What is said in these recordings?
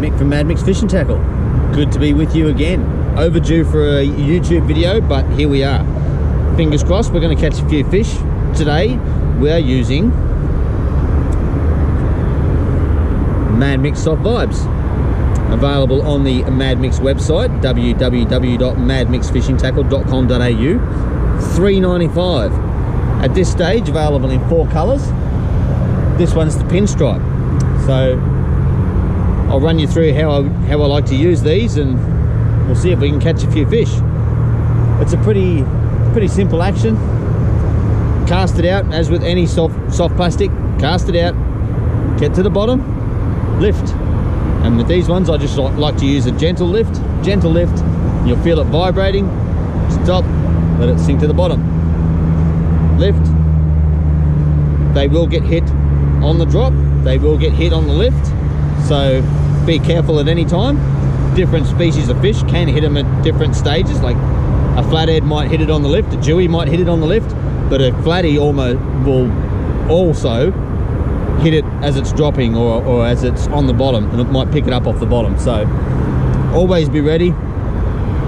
Mick from Madmic's Fishing Tackle. Good to be with you again. Overdue for a YouTube video, but here we are. Fingers crossed, we're going to catch a few fish. Today, we are using Madmic Soft Vibes. Available on the Madmic's website, www.madmixfishingtackle.com.au. $3.95. At this stage, available in 4 colours. This one's the pinstripe. So I'll run you through how I like to use these, and we'll see if we can catch a few fish. It's a pretty simple action. Cast it out, as with any soft plastic. Cast it out, get to the bottom, lift. And with these ones, I just like to use a gentle lift. You'll feel it vibrating. Stop, let it sink to the bottom. Lift. They will get hit on the drop. They will get hit on the lift. So be careful at any time. Different species of fish can hit them at different stages. Like a flathead might hit it on the lift. A jewie might hit it on the lift. But a flatty almost will also hit it as it's dropping or as it's on the bottom, and it might pick it up off the bottom. So always be ready,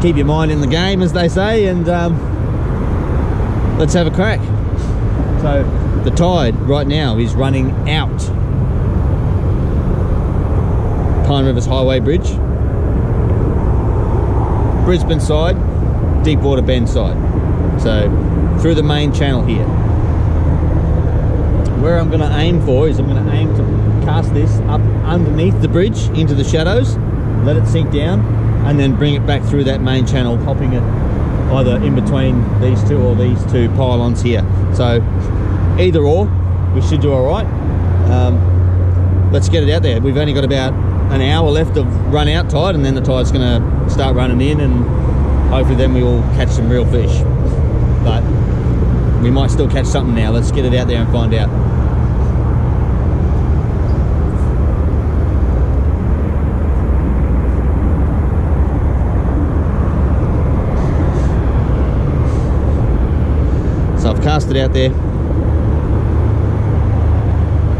keep your mind in the game, as they say, and let's have a crack. So the tide right now is running out Pine Rivers Highway Bridge, Brisbane side, Deepwater Bend side, so through the main channel here. Where I'm going to aim for is I'm going to aim to cast this up underneath the bridge into the shadows, let it sink down, and then bring it back through that main channel, popping it either in between these two or these two pylons here. So either or, we should do all right. Let's get it out there. We've only got about an hour left of run out tide, and then the tide's going to start running in, and hopefully then we will catch some real fish. But we might still catch something now. Let's get it out there and find out. So I've cast it out there,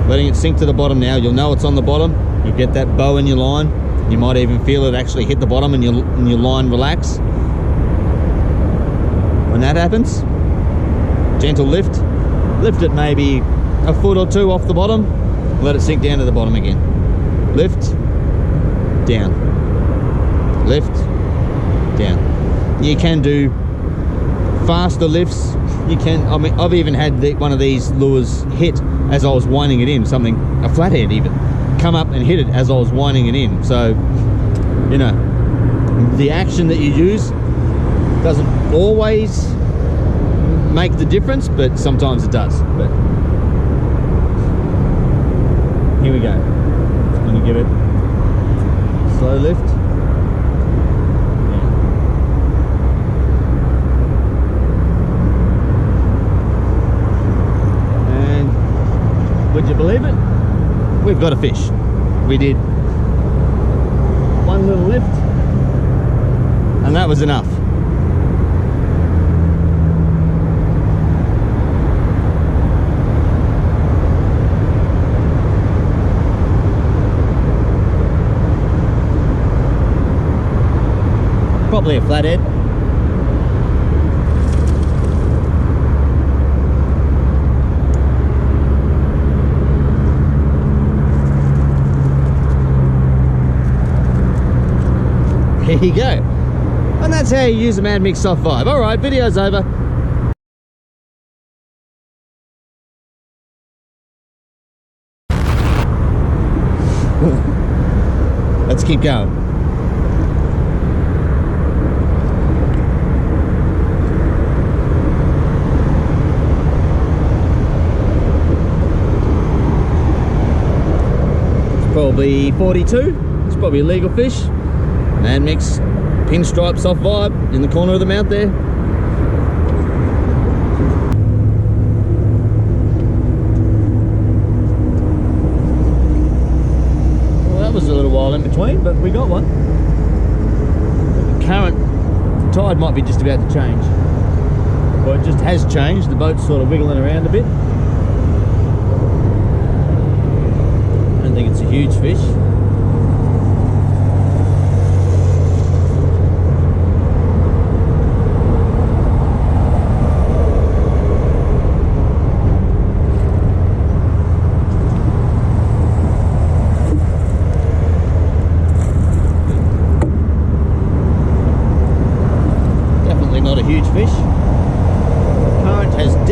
letting it sink to the bottom now. You'll know it's on the bottom. You'll get that bow in your line. You might even feel it actually hit the bottom and your line relax. When that happens, gentle lift it maybe a foot or two off the bottom, let it sink down to the bottom again. Lift, down, lift, down. You can do faster lifts. You can, I mean, I've even had one of these lures hit as I was winding it in, a flathead even, come up and hit it as I was winding it in. So, you know, the action that you use doesn't always make the difference, but sometimes it does. But here we go. I'm going to give it a slow lift. And would you believe it? We've got a fish. We did one little lift, and that was enough. Probably a flathead. There you go. And that's how you use a Madmic Soft Vibe. Alright, video's over. Let's keep going. Probably 42. It's probably a legal fish. Madmic's pinstripe soft vibe in the corner of the mouth there. Well, that was a little while in between, but we got one. The current tide might be just about to change. Well, it just has changed. The boat's sort of wiggling around a bit. I don't think it's a huge fish.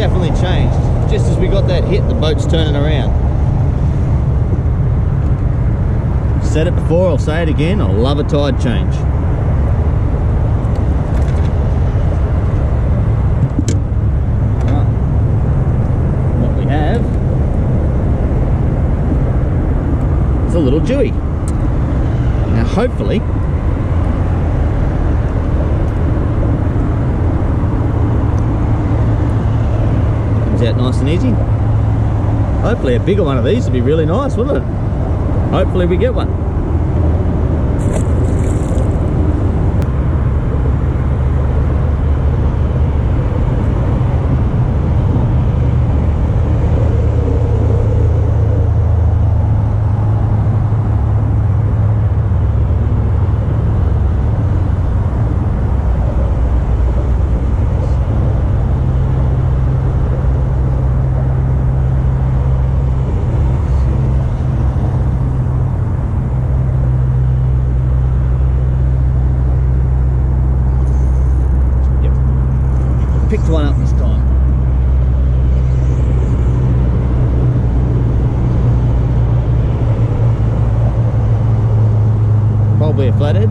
definitely changed. Just as we got that hit, the boat's turning around. Said it before, I'll say it again, I love a tide change. What we have is a little Jewy. Now hopefully comes out nice and easy. Hopefully a bigger one of these would be really nice, wouldn't it? Hopefully we get one. Picked one up this time. Probably a flathead.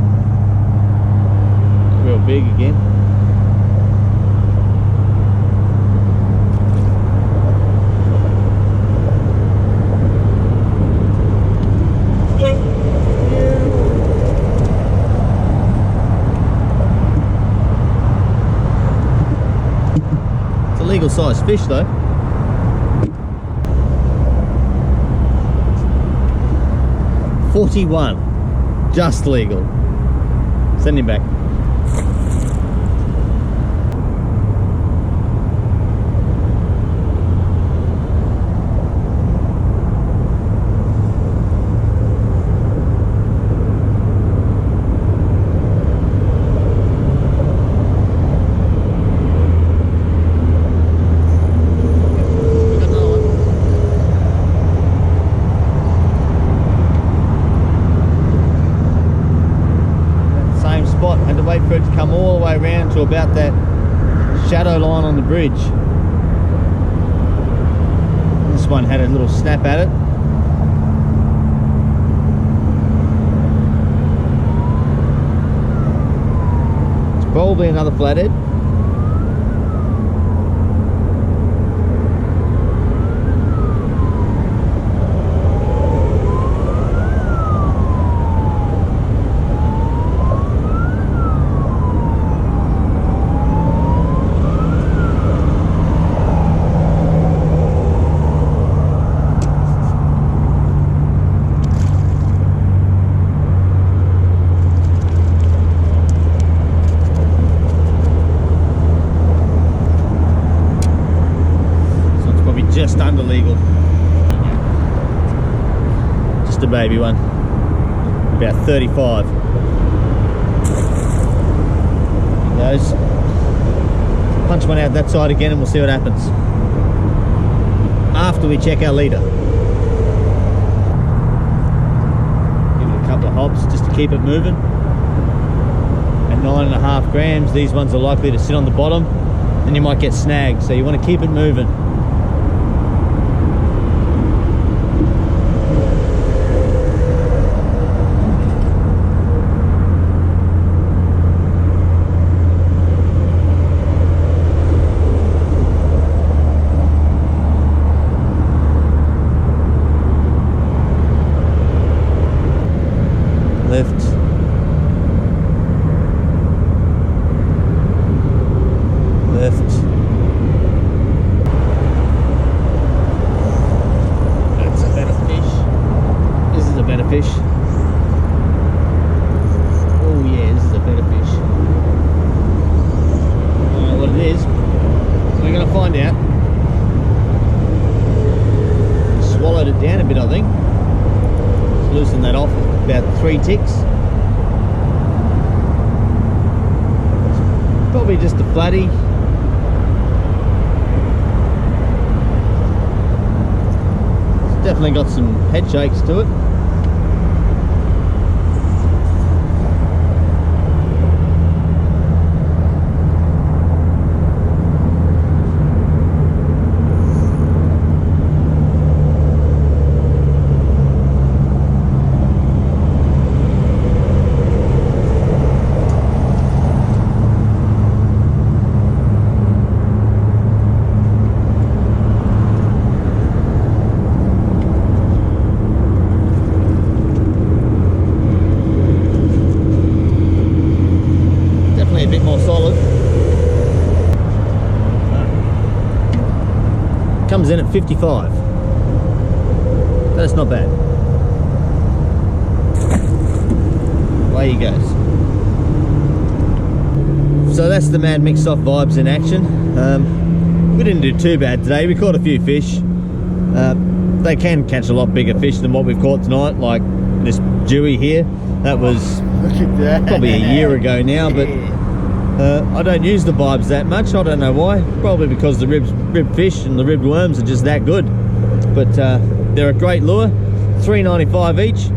Real big again. Legal size fish though. $41, just legal. Send him back. Had to wait for it to come all the way around to about that shadow line on the bridge. This one had a little snap at it. It's probably another flathead. Just under legal. Just a baby one. About 35. There goes. Punch one out that side again and we'll see what happens. After we check our leader. Give it a couple of hops just to keep it moving. At 9.5 grams, these ones are likely to sit on the bottom and you might get snagged, so you want to keep it moving. Lift. Lift. That's a better fish. This is a better fish. Oh yeah, this is a better fish. I don't know what it is. We're going to find out. Swallowed it down a bit, I think. Let's loosen that off. About 3 ticks. Probably just a flatty. It's definitely got some head shakes to it. Comes in at 55. That's not bad. Away he goes. So that's the Madmic soft vibes in action. We didn't do too bad today. We caught a few fish. They can catch a lot bigger fish than what we've caught tonight, like this Dewey here. That was probably a year ago now, but I don't use the vibes that much. I don't know why. Probably because the ribbed fish and the ribbed worms are just that good. But they're a great lure. $3.95 each.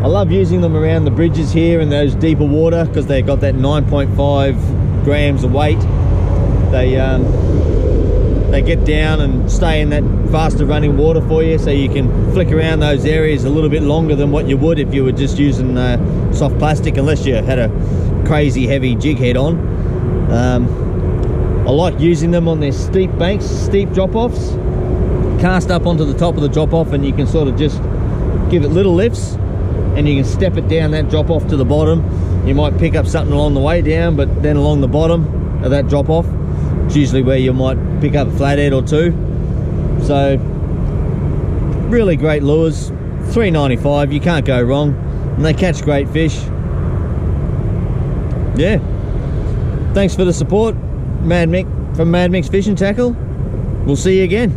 I love using them around the bridges here in those deeper water because they've got that 9.5 grams of weight. They get down and stay in that faster running water for you, so you can flick around those areas a little bit longer than what you would if you were just using soft plastic, unless you had a crazy heavy jig head on. I like using them on their steep banks, steep drop-offs. Cast up onto the top of the drop-off and you can sort of just give it little lifts and you can step it down that drop-off to the bottom. You might pick up something along the way down, but then along the bottom of that drop-off, it's usually where you might pick up a flathead or two. So really great lures. $3.95, you can't go wrong, and they catch great fish. Yeah, thanks for the support, Madmic from Madmic's Fishing Tackle. We'll see you again.